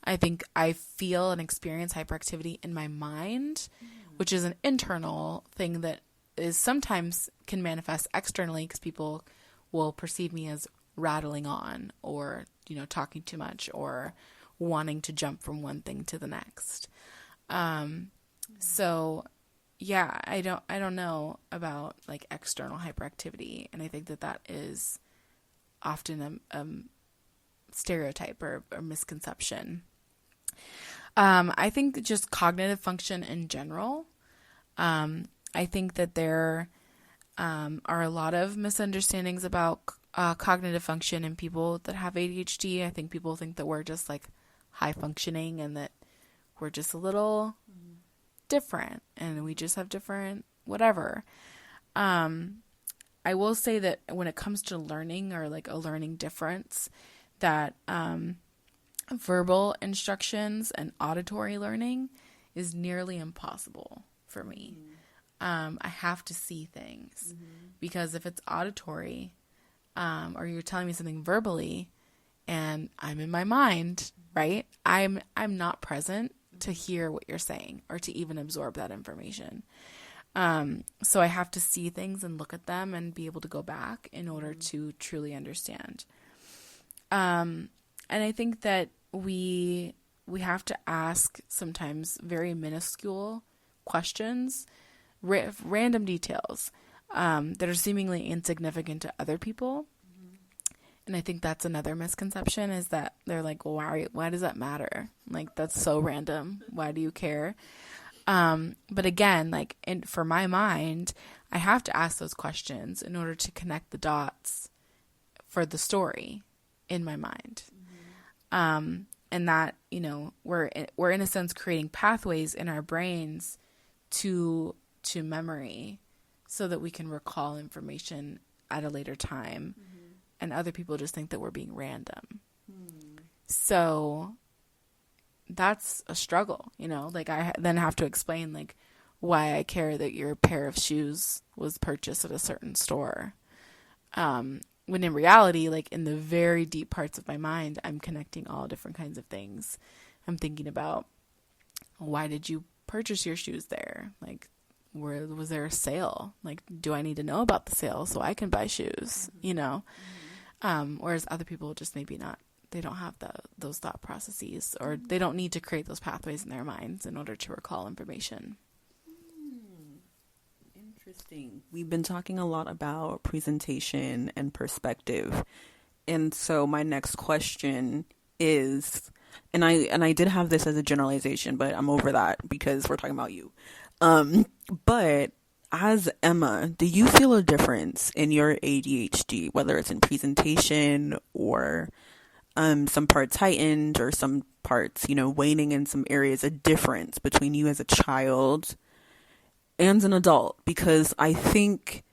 I think I feel and experience hyperactivity in my mind, which is an internal thing that is sometimes can manifest externally, because people will perceive me as rattling on, or, talking too much, or wanting to jump from one thing to the next. So yeah, I don't know about like external hyperactivity. And I think that is often a stereotype or misconception. I think just cognitive function in general. I think that there are a lot of misunderstandings about cognitive function in people that have ADHD. I think people think that we're just like high functioning, and that we're just a little different, and we just have different whatever. I will say that when it comes to learning, or like a learning difference, that verbal instructions and auditory learning is nearly impossible for me. I have to see things, because if it's auditory, or you're telling me something verbally and I'm in my mind, right? I'm not present to hear what you're saying, or to even absorb that information. So I have to see things and look at them and be able to go back in order to truly understand. And I think that we have to ask sometimes very minuscule questions, random details that are seemingly insignificant to other people. And I think that's another misconception, is that they're like, well, why does that matter? Like, that's so random. Why do you care? But again, like, for my mind, I have to ask those questions in order to connect the dots for the story in my mind. And that, we're in a sense creating pathways in our brains to memory, so that we can recall information at a later time. And other people just think that we're being random. So that's a struggle, like I then have to explain like why I care that your pair of shoes was purchased at a certain store. When in reality, like in the very deep parts of my mind, I'm connecting all different kinds of things. I'm thinking about, why did you purchase your shoes there? Like, was there a sale? Like, do I need to know about the sale so I can buy shoes? Whereas other people just maybe not, they don't have those thought processes, or they don't need to create those pathways in their minds in order to recall information. Interesting. We've been talking a lot about presentation and perspective. And so my next question is, and I did have this as a generalization, but I'm over that because we're talking about you. But as Emma, do you feel a difference in your ADHD, whether it's in presentation or some parts heightened or some parts, waning in some areas, a difference between you as a child and an adult? Because I think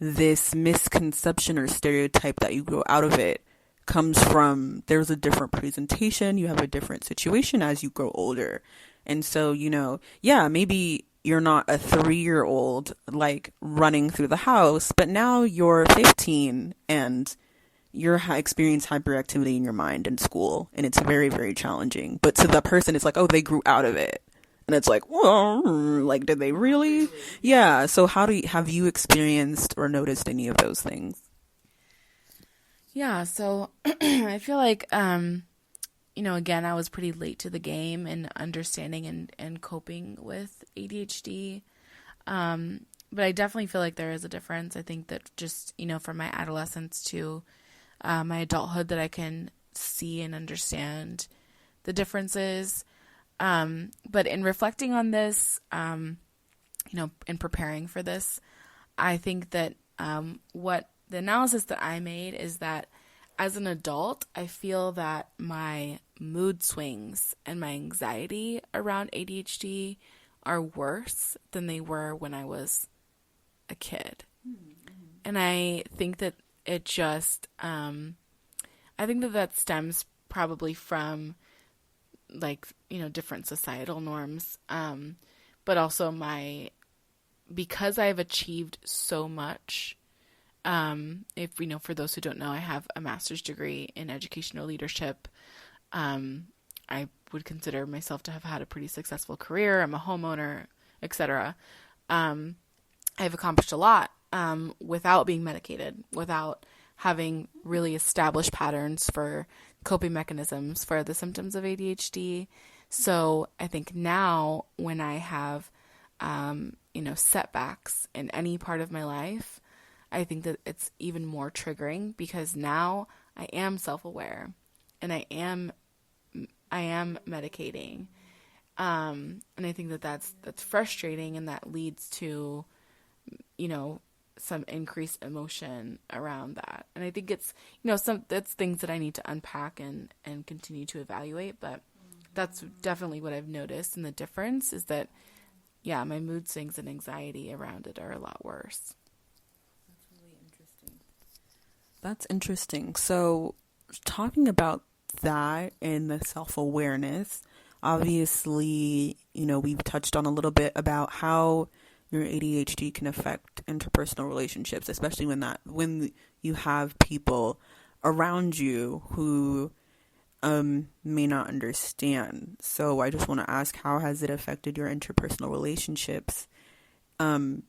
this misconception or stereotype that you grow out of it comes from there's a different presentation, you have a different situation as you grow older. And so, yeah, maybe you're not a 3-year-old like running through the house, but now you're 15 and you're experience hyperactivity in your mind in school, and it's very, very challenging. But to the person, it's like, oh, they grew out of it. And it's like, well, like, did they really? Yeah. So have you experienced or noticed any of those things? Yeah. So I feel like, again, I was pretty late to the game in understanding and coping with ADHD. But I definitely feel like there is a difference. I think that just, from my adolescence to my adulthood, that I can see and understand the differences. But in reflecting on this, in preparing for this, I think that what the analysis that I made is that as an adult, I feel that my mood swings and my anxiety around ADHD are worse than they were when I was a kid. Mm-hmm. And I think that it just, I think that stems probably from different societal norms. But also because I've achieved so much, for those who don't know, I have a master's degree in educational leadership. I would consider myself to have had a pretty successful career. I'm a homeowner, etc. I've accomplished a lot, without being medicated, without having really established patterns for coping mechanisms for the symptoms of ADHD. So I think now when I have, setbacks in any part of my life, I think that it's even more triggering because now I am self-aware and I am medicating. And I think that's frustrating, and that leads to, some increased emotion around that. And I think it's, that's things that I need to unpack and continue to evaluate. But that's definitely what I've noticed. And the difference is that, yeah, my mood swings and anxiety around it are a lot worse. That's really interesting. That's interesting. So talking about that and the self-awareness, obviously, we've touched on a little bit about how your ADHD can affect interpersonal relationships, especially when you have people around you who may not understand. So I just want to ask, how has it affected your interpersonal relationships? And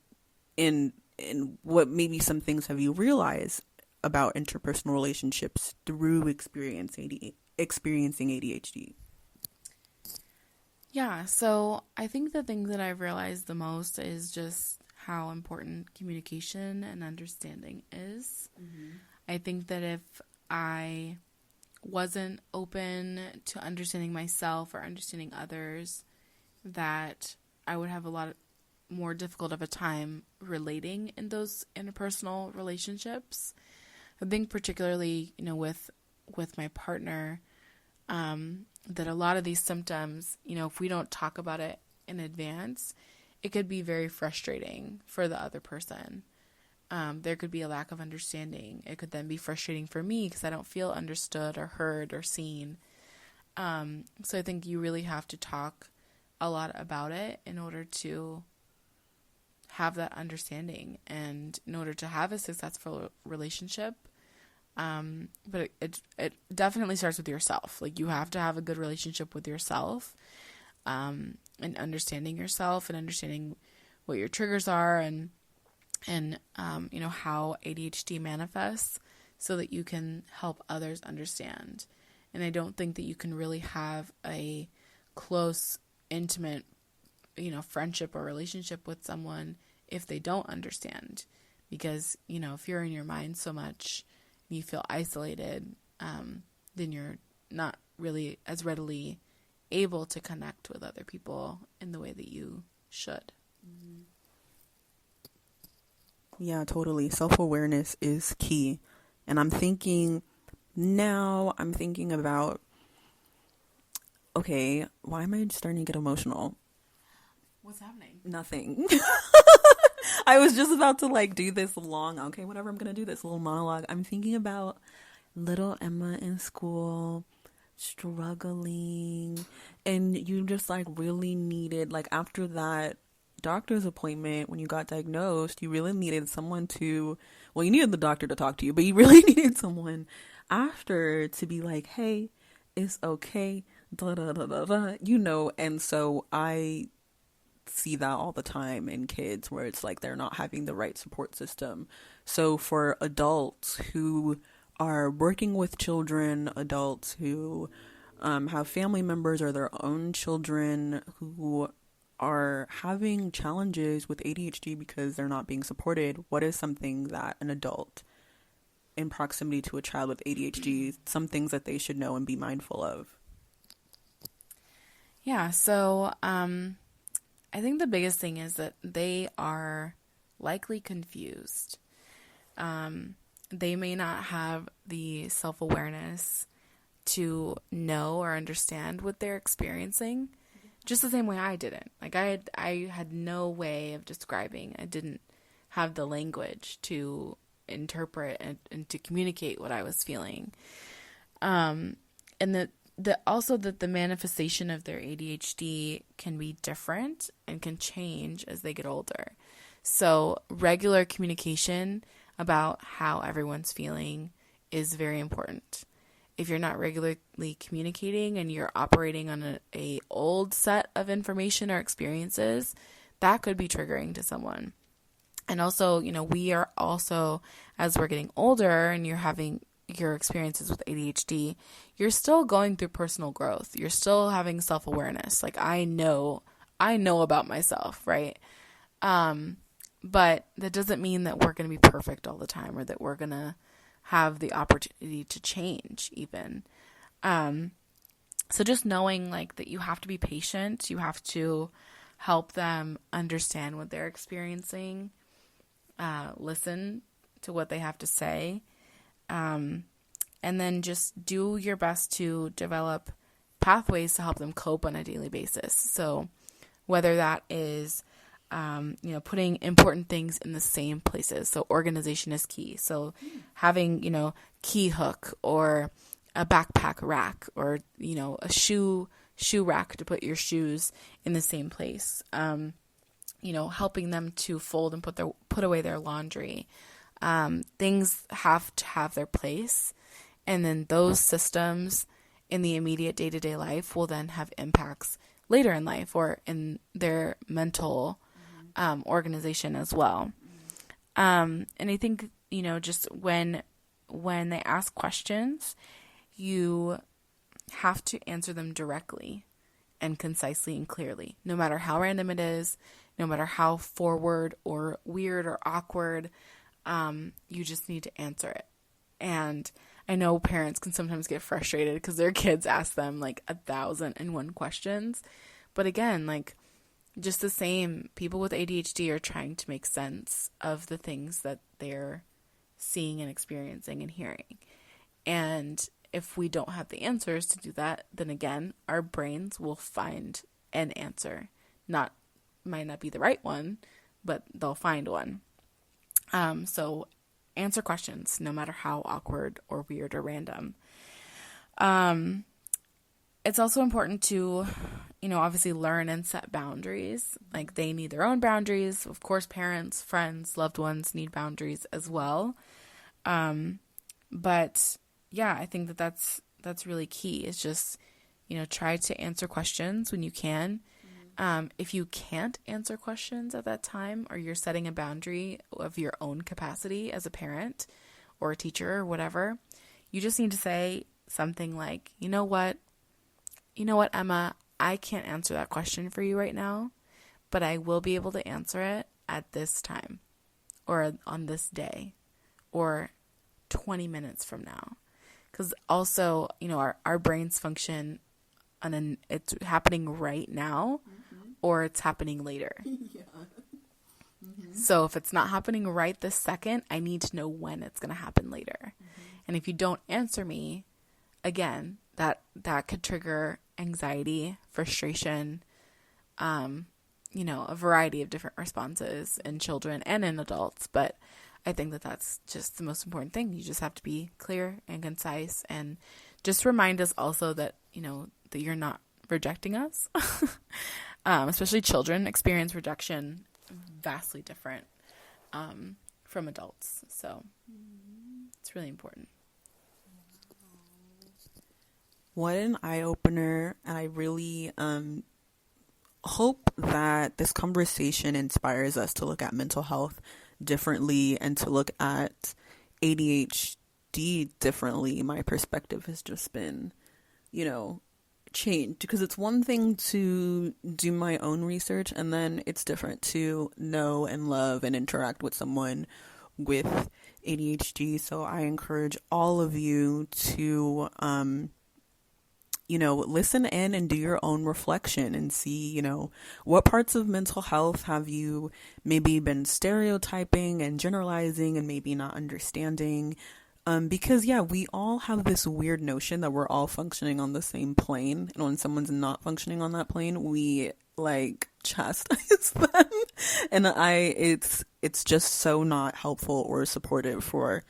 what maybe some things have you realized about interpersonal relationships through experiencing ADHD? Yeah, so I think the thing that I've realized the most is just how important communication and understanding is. Mm-hmm. I think that if I wasn't open to understanding myself or understanding others, that I would have a lot more difficult of a time relating in those interpersonal relationships. I think particularly, with my partner, that a lot of these symptoms, if we don't talk about it in advance, it could be very frustrating for the other person. There could be a lack of understanding. It could then be frustrating for me because I don't feel understood or heard or seen. So I think you really have to talk a lot about it in order to have that understanding and in order to have a successful relationship. But it definitely starts with yourself. Like, you have to have a good relationship with yourself, and understanding yourself and understanding what your triggers are and how ADHD manifests so that you can help others understand. And I don't think that you can really have a close, intimate, friendship or relationship with someone if they don't understand. Because, if you're in your mind so much, you feel isolated, then you're not really as readily able to connect with other people in the way that you should. Yeah, totally. Self-awareness is key. And I'm thinking about, okay, why am I starting to get emotional? What's happening? Nothing. I was just about to like do this long, okay, whatever, I'm going to do this little monologue. I'm thinking about little Emma in school struggling, and you just like really needed, like after that doctor's appointment, when you got diagnosed, you really needed someone to, well, you needed the doctor to talk to you, but you really needed someone after to be like, hey, it's okay, da da da da da, you know. And so I see that all the time in kids where it's like they're not having the right support system. So for adults who are working with children, adults who have family members or their own children who are having challenges with ADHD because they're not being supported, what is something that an adult in proximity to a child with ADHD, some things that they should know and be mindful of? Yeah, so I think the biggest thing is that they are likely confused. They may not have the self-awareness to know or understand what they're experiencing, just the same way I didn't. Like I had no way of describing. I didn't have the language to interpret and to communicate what I was feeling. And that the manifestation of their ADHD can be different and can change as they get older. So regular communication about how everyone's feeling is very important. If you're not regularly communicating and you're operating on a old set of information or experiences, that could be triggering to someone. And also, we are also, as we're getting older and you're having your experiences with ADHD, you're still going through personal growth. You're still having self-awareness. Like I know about myself, right? But that doesn't mean that we're going to be perfect all the time or that we're going to have the opportunity to change even. So just knowing like that you have to be patient, you have to help them understand what they're experiencing, listen to what they have to say, and then just do your best to develop pathways to help them cope on a daily basis. So whether that is putting important things in the same places. So organization is key. So having, key hook or a backpack rack or, a shoe rack to put your shoes in the same place. Helping them to fold and put away their laundry. Things have to have their place. And then those systems in the immediate day-to-day life will then have impacts later in life or in their mental organization as well. And I think, just when they ask questions, you have to answer them directly and concisely and clearly, no matter how random it is, no matter how forward or weird or awkward, you just need to answer it. And I know parents can sometimes get frustrated because their kids ask them like 1,001 questions. But again, like just the same, people with ADHD are trying to make sense of the things that they're seeing and experiencing and hearing. And if we don't have the answers to do that, then again, our brains will find an answer. Might not be the right one, but they'll find one. So answer questions, no matter how awkward or weird or random. It's also important to, obviously learn and set boundaries. Like they need their own boundaries. Of course, parents, friends, loved ones need boundaries as well. But yeah, I think that's really key. It's just, try to answer questions when you can. If you can't answer questions at that time, or you're setting a boundary of your own capacity as a parent or a teacher or whatever, you just need to say something like, you know what, Emma, I can't answer that question for you right now, but I will be able to answer it at this time or on this day or 20 minutes from now. because also, our brains function it's happening right now, or it's happening later. Yeah. So if it's not happening right this second, I need to know when it's going to happen later. And if you don't answer me, again, that could trigger anxiety, frustration, a variety of different responses in children and in adults. But I think that that's just the most important thing. You just have to be clear and concise, and just remind us also that, that you're not rejecting us. Especially children experience rejection vastly different from adults. So it's really important. What an eye-opener. And I really hope that this conversation inspires us to look at mental health differently and to look at ADHD differently. My perspective has just been, changed, because it's one thing to do my own research, and then it's different to know and love and interact with someone with ADHD. So I encourage all of you to listen in and do your own reflection and see, what parts of mental health have you maybe been stereotyping and generalizing and maybe not understanding. Because we all have this weird notion that we're all functioning on the same plane, and when someone's not functioning on that plane, we chastise them, and it's just so not helpful or supportive for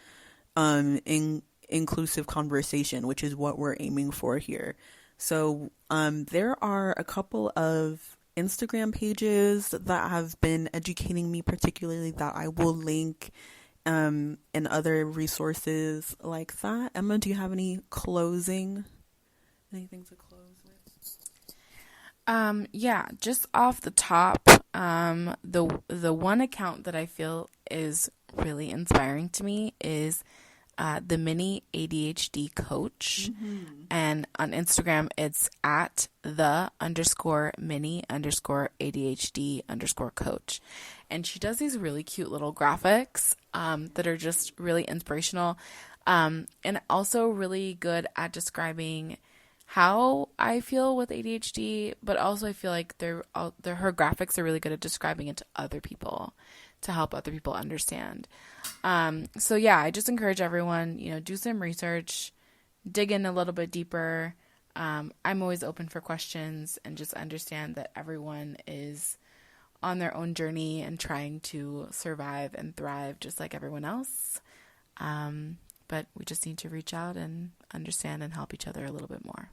inclusive conversation, which is what we're aiming for here. So there are a couple of Instagram pages that have been educating me particularly that I will link, and other resources like that. Emma, do you have anything to close with? Just off the top, the one account that I feel is really inspiring to me is the mini ADHD coach. And on Instagram it's at _mini_ADHD_coach. And she does these really cute little graphics that are just really inspirational, and also really good at describing how I feel with ADHD, but also I feel like her graphics are really good at describing it to other people, to help other people understand. So I just encourage everyone, do some research, dig in a little bit deeper. I'm always open for questions, and just understand that everyone is on their own journey and trying to survive and thrive just like everyone else. But we just need to reach out and understand and help each other a little bit more.